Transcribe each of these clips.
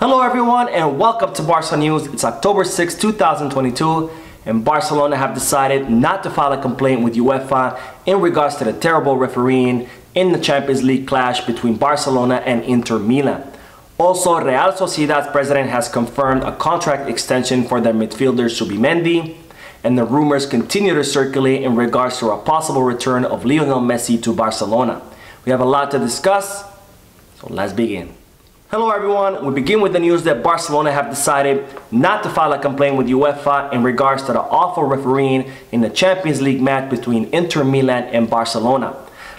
Hello everyone and welcome to Barca News. It's October 6, 2022 and Barcelona have decided not to file a complaint with UEFA in regards to the terrible refereeing in the Champions League clash between Barcelona and Inter Milan. Also, Real Sociedad's president has confirmed a contract extension for their midfielder Subimendi, and the rumors continue to circulate in regards to a possible return of Lionel Messi to Barcelona. We have a lot to discuss, so let's begin. Hello everyone, we begin with the news that Barcelona have decided not to file a complaint with UEFA in regards to the awful refereeing in the Champions League match between Inter Milan and Barcelona.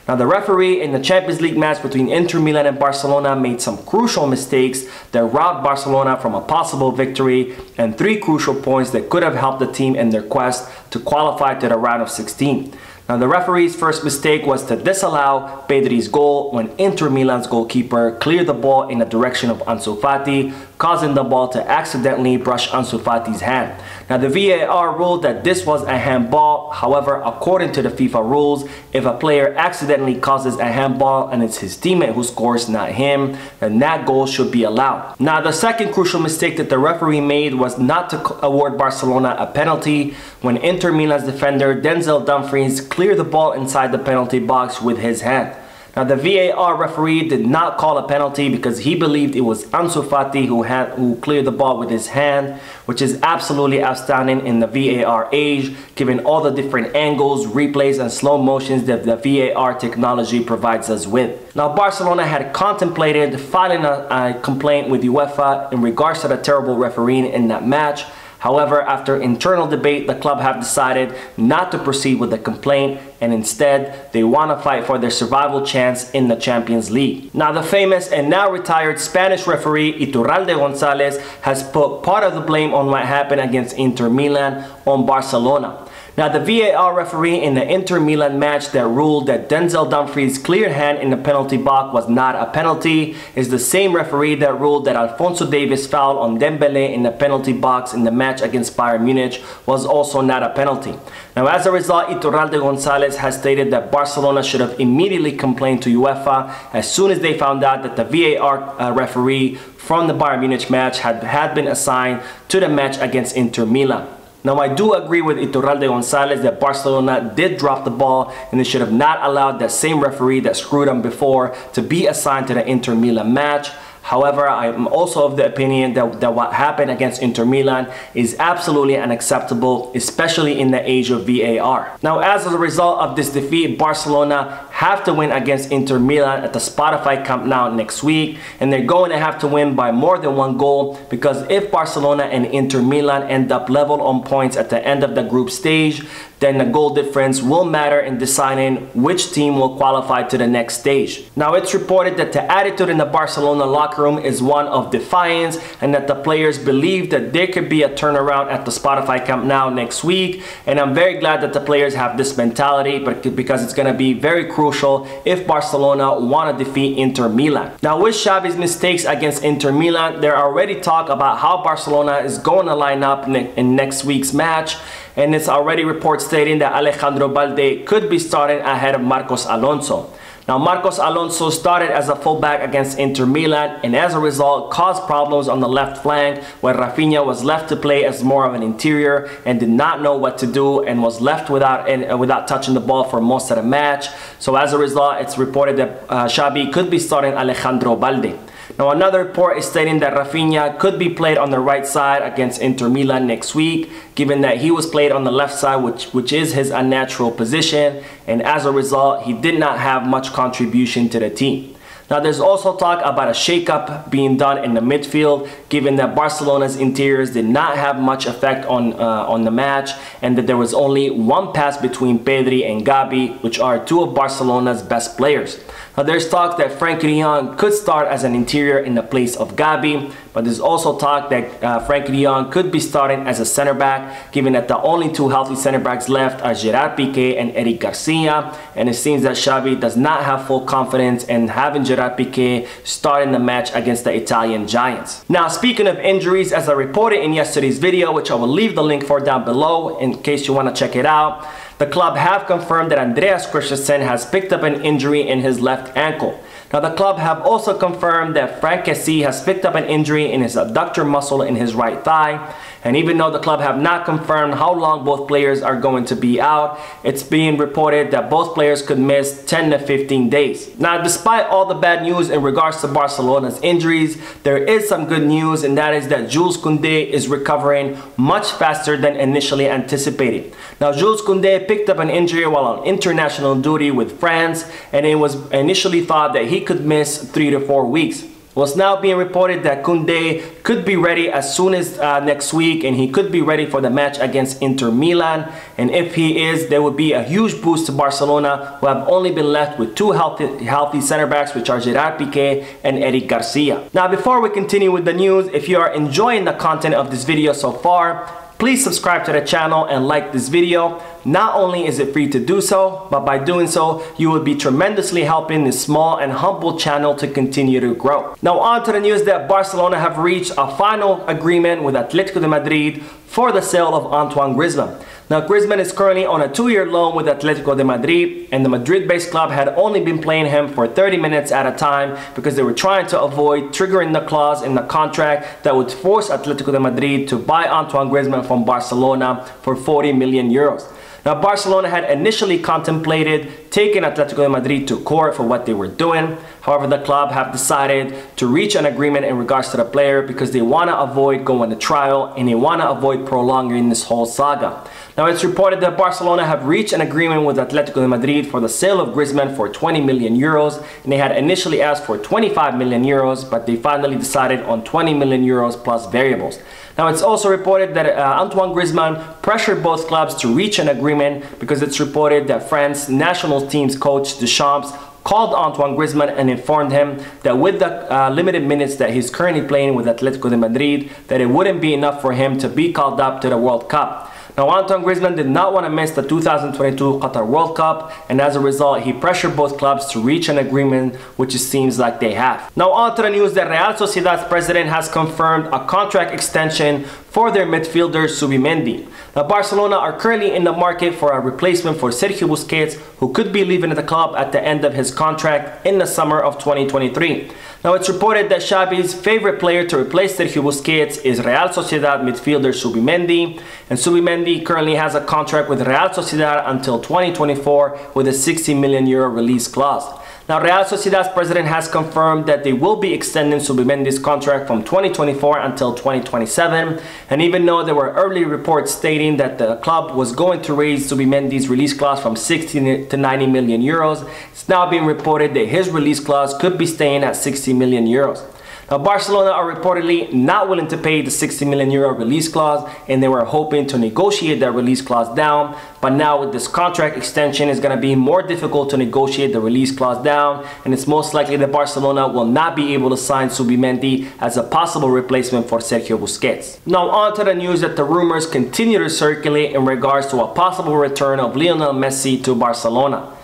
Now the referee in the Champions League match between Inter Milan and Barcelona made some crucial mistakes that robbed Barcelona from a possible victory and 3 crucial points that could have helped the team in their quest to qualify to the round of 16. Now the referee's first mistake was to disallow Pedri's goal when Inter Milan's goalkeeper cleared the ball in the direction of Ansu Fati, causing the ball to accidentally brush Ansu Fati's hand. Now the VAR ruled that this was a handball. However, according to the FIFA rules, if a player accidentally causes a handball and it's his teammate who scores, not him, then that goal should be allowed. Now the second crucial mistake that the referee made was not to award Barcelona a penalty when Inter Milan's defender Denzel Dumfries cleared the ball inside the penalty box with his hand. Now the VAR referee did not call a penalty because he believed it was Ansu Fati who cleared the ball with his hand, which is absolutely outstanding in the VAR age, given all the different angles, replays and slow motions that the VAR technology provides us with. Now Barcelona had contemplated filing a complaint with UEFA in regards to the terrible refereeing in that match. However, after internal debate, the club have decided not to proceed with the complaint and instead they want to fight for their survival chance in the Champions League. Now the famous and now retired Spanish referee Iturralde González has put part of the blame on what happened against Inter Milan on Barcelona. Now the VAR referee in the Inter Milan match that ruled that Denzel Dumfries' cleared hand in the penalty box was not a penalty is the same referee that ruled that Alphonso Davies' foul on Dembélé in the penalty box in the match against Bayern Munich was also not a penalty. Now as a result, Iturralde González has stated that Barcelona should have immediately complained to UEFA as soon as they found out that the VAR referee from the Bayern Munich match had been assigned to the match against Inter Milan. Now I do agree with Iturralde González that Barcelona did drop the ball and they should have not allowed that same referee that screwed them before to be assigned to the Inter Milan match. However, I am also of the opinion that what happened against Inter Milan is absolutely unacceptable, especially in the age of VAR. Now, as a result of this defeat, Barcelona have to win against Inter Milan at the Spotify Camp Nou next week, and they're going to have to win by more than 1 goal because if Barcelona and Inter Milan end up level on points at the end of the group stage, then the goal difference will matter in deciding which team will qualify to the next stage. Now it's reported that the attitude in the Barcelona locker room is one of defiance and that the players believe that there could be a turnaround at the Spotify Camp Nou next week, and I'm very glad that the players have this mentality because it's going to be very crucial if Barcelona want to defeat Inter Milan. Now with Xavi's mistakes against Inter Milan, there are already talk about how Barcelona is going to line up in next week's match, and it's already reports stating that Alejandro Balde could be starting ahead of Marcos Alonso. Now Marcos Alonso started as a fullback against Inter Milan and as a result caused problems on the left flank where Rafinha was left to play as more of an interior and did not know what to do and was left without touching the ball for most of the match. So as a result, it's reported that Xavi could be starting Alejandro Balde. Now another report is stating that Rafinha could be played on the right side against Inter Milan next week, given that he was played on the left side, which is his unnatural position, and as a result he did not have much contribution to the team. Now there's also talk about a shakeup being done in the midfield, given that Barcelona's interiors did not have much effect on the match and that there was only 1 pass between Pedri and Gavi, which are 2 of Barcelona's best players. Now there's talk that Frenkie de Jong could start as an interior in the place of Gavi, but there's also talk that Frenkie de Jong could be starting as a center back, given that the only 2 healthy center backs left are Gerard Piqué and Eric Garcia, and it seems that Xavi does not have full confidence in having Gerard Piqué start in the match against the Italian Giants. Now speaking of injuries, as I reported in yesterday's video, which I will leave the link for down below in case you want to check it out, the club have confirmed that Andreas Christensen has picked up an injury in his left ankle. Now the club have also confirmed that Franck Kessie has picked up an injury in his abductor muscle in his right thigh. And even though the club have not confirmed how long both players are going to be out, it's being reported that both players could miss 10 to 15 days. Now, despite all the bad news in regards to Barcelona's injuries, there is some good news, and that is that Jules Koundé is recovering much faster than initially anticipated. Now, Jules Koundé picked up an injury while on international duty with France, and it was initially thought that he could miss 3 to 4 weeks. Well, it's now being reported that Koundé could be ready as soon as next week, and he could be ready for the match against Inter Milan. And if he is, there would be a huge boost to Barcelona, who have only been left with two healthy center backs, which are Gerard Piqué and Eric Garcia. Now, before we continue with the news, if you are enjoying the content of this video so far, please subscribe to the channel and like this video. Not only is it free to do so, but by doing so, you will be tremendously helping this small and humble channel to continue to grow. Now on to the news that Barcelona have reached a final agreement with Atletico de Madrid for the sale of Antoine Griezmann. Now Griezmann is currently on a 2-year loan with Atletico de Madrid, and the Madrid-based club had only been playing him for 30 minutes at a time because they were trying to avoid triggering the clause in the contract that would force Atletico de Madrid to buy Antoine Griezmann from Barcelona for 40 million euros. Now Barcelona had initially contemplated taking Atletico de Madrid to court for what they were doing. However, the club have decided to reach an agreement in regards to the player because they want to avoid going to trial and they want to avoid prolonging this whole saga. Now it's reported that Barcelona have reached an agreement with Atletico de Madrid for the sale of Griezmann for 20 million euros, and they had initially asked for 25 million euros, but they finally decided on 20 million euros plus variables. Now it's also reported that Antoine Griezmann pressured both clubs to reach an agreement because it's reported that France national team's coach Deschamps called Antoine Griezmann and informed him that with the limited minutes that he's currently playing with Atletico de Madrid, that it wouldn't be enough for him to be called up to the World Cup. Now Antoine Griezmann did not want to miss the 2022 Qatar World Cup, and as a result he pressured both clubs to reach an agreement, which it seems like they have. Now on to the news that Real Sociedad's president has confirmed a contract extension for their midfielder Zubimendi. Now Barcelona are currently in the market for a replacement for Sergio Busquets, who could be leaving the club at the end of his contract in the summer of 2023. Now it's reported that Xavi's favorite player to replace Sergio Busquets is Real Sociedad midfielder Zubimendi, and Zubimendi currently has a contract with Real Sociedad until 2024 with a 60 million euro release clause. Now Real Sociedad's president has confirmed that they will be extending Zubimendi's contract from 2024 until 2027, and even though there were early reports stating that the club was going to raise Zubimendi's release clause from 60 to 90 million euros, it's now being reported that his release clause could be staying at 60 million euros. Now Barcelona are reportedly not willing to pay the 60 million euro release clause, and they were hoping to negotiate that release clause down, but now with this contract extension it's going to be more difficult to negotiate the release clause down, and it's most likely that Barcelona will not be able to sign Zubimendi as a possible replacement for Sergio Busquets. Now on to the news that the rumors continue to circulate in regards to a possible return of Lionel Messi to Barcelona.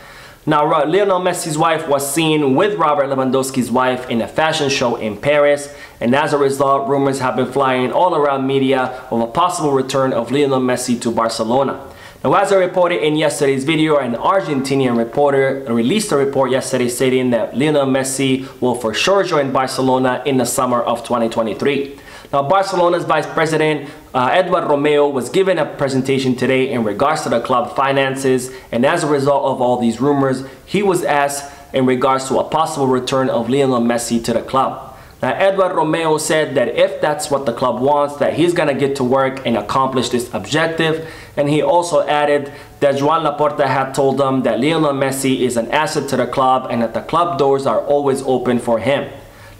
Now, Lionel Messi's wife was seen with Robert Lewandowski's wife in a fashion show in Paris, and as a result, rumors have been flying all around media of a possible return of Lionel Messi to Barcelona. Now, as I reported in yesterday's video, an Argentinian reporter released a report yesterday stating that Lionel Messi will for sure join Barcelona in the summer of 2023. Now, Barcelona's Vice President Edward Romeo was given a presentation today in regards to the club finances, and as a result of all these rumors, he was asked in regards to a possible return of Lionel Messi to the club. Now, Edward Romeo said that if that's what the club wants, that he's gonna get to work and accomplish this objective, and he also added that Joan Laporta had told them that Lionel Messi is an asset to the club and that the club doors are always open for him.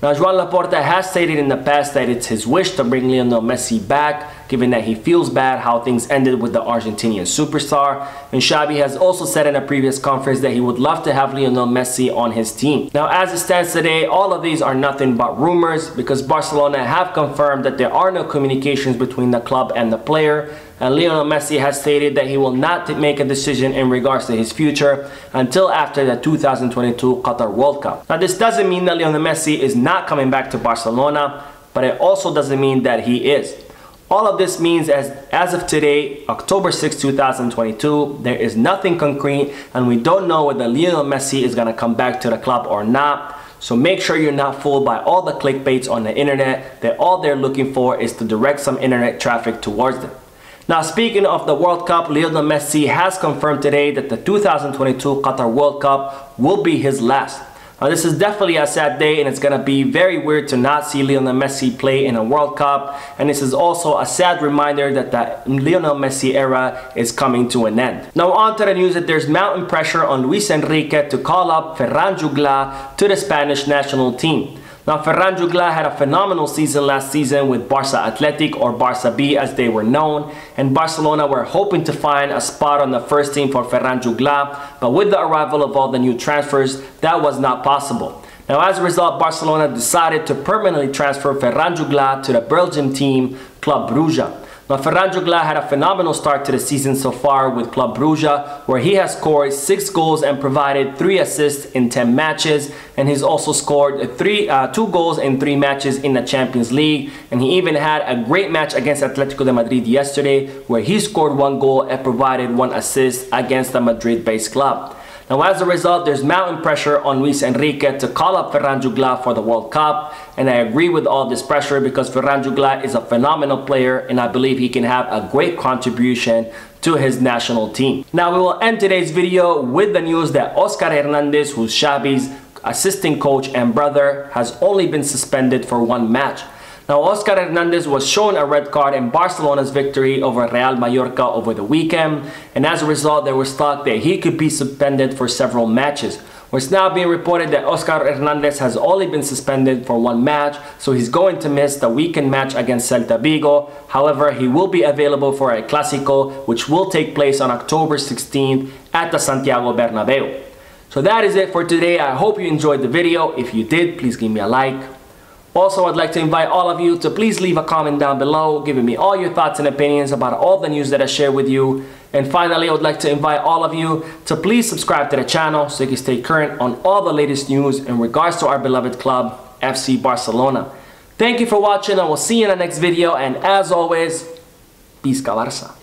Now, Joan Laporta has stated in the past that it's his wish to bring Lionel Messi back, given that he feels bad how things ended with the Argentinian superstar. And Xavi has also said in a previous conference that he would love to have Lionel Messi on his team. Now, as it stands today, all of these are nothing but rumors because Barcelona have confirmed that there are no communications between the club and the player. And Lionel Messi has stated that he will not make a decision in regards to his future until after the 2022 Qatar World Cup. Now, this doesn't mean that Lionel Messi is not coming back to Barcelona, but it also doesn't mean that he is. All of this means as of today, October 6, 2022, there is nothing concrete and we don't know whether Lionel Messi is going to come back to the club or not. So make sure you're not fooled by all the clickbaits on the internet that all they're looking for is to direct some internet traffic towards them. Now, speaking of the World Cup, Lionel Messi has confirmed today that the 2022 Qatar World Cup will be his last. Now, this is definitely a sad day, and it's going to be very weird to not see Lionel Messi play in a World Cup. And this is also a sad reminder that the Lionel Messi era is coming to an end. Now, on to the news that there's mounting pressure on Luis Enrique to call up Ferran Jugla to the Spanish national team. Now, Ferran Jugla had a phenomenal season last season with Barca Athletic, or Barca B as they were known, and Barcelona were hoping to find a spot on the first team for Ferran Jugla, but with the arrival of all the new transfers, that was not possible. Now, as a result, Barcelona decided to permanently transfer Ferran Jugla to the Belgian team, Club Brugge. Now, Ferran Jugla had a phenomenal start to the season so far with Club Brugge, where he has scored 6 goals and provided 3 assists in 10 matches, and he's also scored 2 goals in 3 matches in the Champions League, and he even had a great match against Atletico Madrid yesterday, where he scored 1 goal and provided 1 assist against the Madrid-based club. Now, as a result, there's mounting pressure on Luis Enrique to call up Ferran Jugla for the World Cup. And I agree with all this pressure because Ferran Jugla is a phenomenal player and I believe he can have a great contribution to his national team. Now, we will end today's video with the news that Oscar Hernandez, who's Xavi's assistant coach and brother, has only been suspended for 1 match. Now, Oscar Hernandez was shown a red card in Barcelona's victory over Real Mallorca over the weekend, and as a result, there was talk that he could be suspended for several matches. It's now being reported that Oscar Hernandez has only been suspended for 1 match, so he's going to miss the weekend match against Celta Vigo. However, he will be available for a Clásico, which will take place on October 16th at the Santiago Bernabeu. So that is it for today. I hope you enjoyed the video. If you did, please give me a like. Also, I'd like to invite all of you to please leave a comment down below, giving me all your thoughts and opinions about all the news that I share with you. And finally, I would like to invite all of you to please subscribe to the channel so you can stay current on all the latest news in regards to our beloved club, FC Barcelona. Thank you for watching, and we'll see you in the next video. And as always, Peace, Barça.